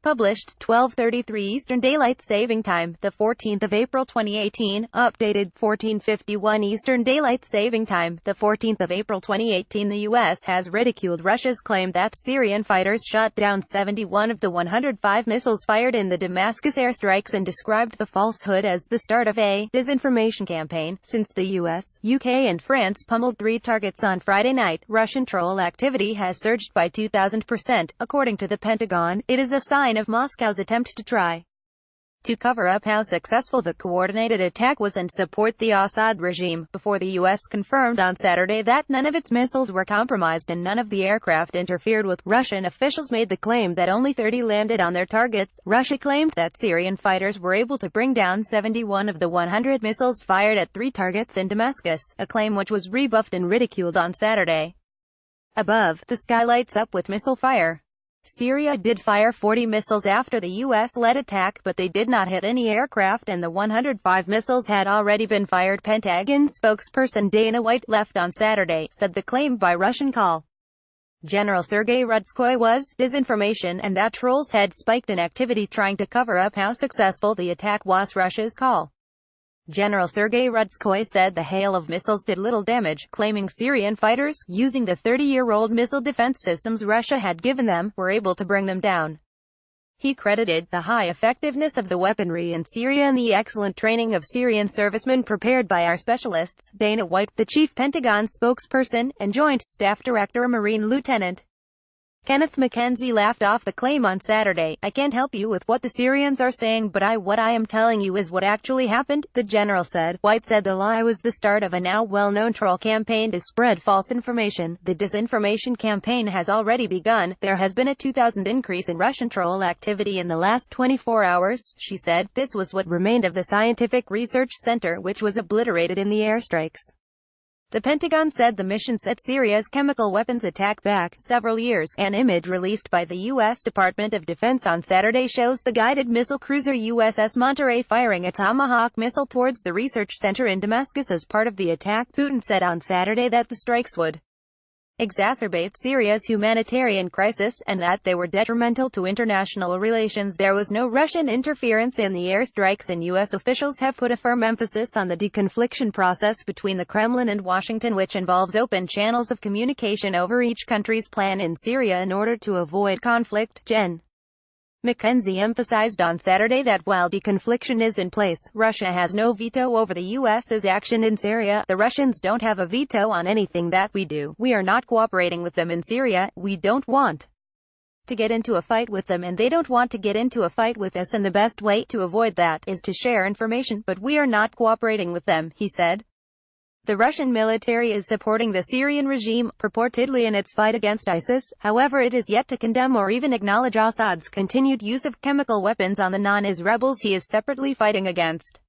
Published 12:33 Eastern Daylight Saving Time, the 14th of April 2018. Updated 14:51 Eastern Daylight Saving Time, the 14th of April 2018. The U.S. has ridiculed Russia's claim that Syrian fighters shot down 71 of the 105 missiles fired in the Damascus airstrikes and described the falsehood as the start of a disinformation campaign. Since the U.S., UK and France pummeled 3 targets on Friday night, Russian troll activity has surged by 2,000%, according to the Pentagon. It is a sign of Moscow's attempt to try to cover up how successful the coordinated attack was and support the Assad regime, before the U.S. confirmed on Saturday that none of its missiles were compromised and none of the aircraft interfered with. Russian officials made the claim that only 30 landed on their targets. Russia claimed that Syrian fighters were able to bring down 71 of the 100 missiles fired at 3 targets in Damascus, a claim which was rebuffed and ridiculed on Saturday. Above, the sky lights up with missile fire. Syria did fire 40 missiles after the U.S.-led attack, but they did not hit any aircraft and the 105 missiles had already been fired. Pentagon spokesperson Dana White left on Saturday, said the claim by Russian call General Sergei Rudskoy was disinformation and that trolls had spiked in activity trying to cover up how successful the attack was. Russia's call General Sergei Rudskoy said the hail of missiles did little damage, claiming Syrian fighters, using the 30-year-old missile defense systems Russia had given them, were able to bring them down. He credited the high effectiveness of the weaponry in Syria and the excellent training of Syrian servicemen prepared by our specialists. Dana White, the chief Pentagon spokesperson, and Joint Staff Director Marine Lieutenant Kenneth McKenzie laughed off the claim on Saturday. "I can't help you with what the Syrians are saying, but what I am telling you is what actually happened," the general said. White said the lie was the start of a now well-known troll campaign to spread false information. The disinformation campaign has already begun. There has been a 2,000 increase in Russian troll activity in the last 24 hours, she said. This was what remained of the Scientific Research Center, which was obliterated in the airstrikes. The Pentagon said the mission set Syria's chemical weapons attack back several years. An image released by the U.S. Department of Defense on Saturday shows the guided missile cruiser USS Monterey firing a Tomahawk missile towards the research center in Damascus as part of the attack. Putin said on Saturday that the strikes would exacerbate Syria's humanitarian crisis, and that they were detrimental to international relations. There was no Russian interference in the airstrikes, and U.S. officials have put a firm emphasis on the deconfliction process between the Kremlin and Washington, which involves open channels of communication over each country's plan in Syria in order to avoid conflict. Gen. McKenzie emphasized on Saturday that while deconfliction is in place, Russia has no veto over the U.S.'s action in Syria. The Russians don't have a veto on anything that we do. We are not cooperating with them in Syria. We don't want to get into a fight with them, and they don't want to get into a fight with us, and the best way to avoid that is to share information, but we are not cooperating with them, he said. The Russian military is supporting the Syrian regime, purportedly in its fight against ISIS. However, it is yet to condemn or even acknowledge Assad's continued use of chemical weapons on the non-IS rebels he is separately fighting against.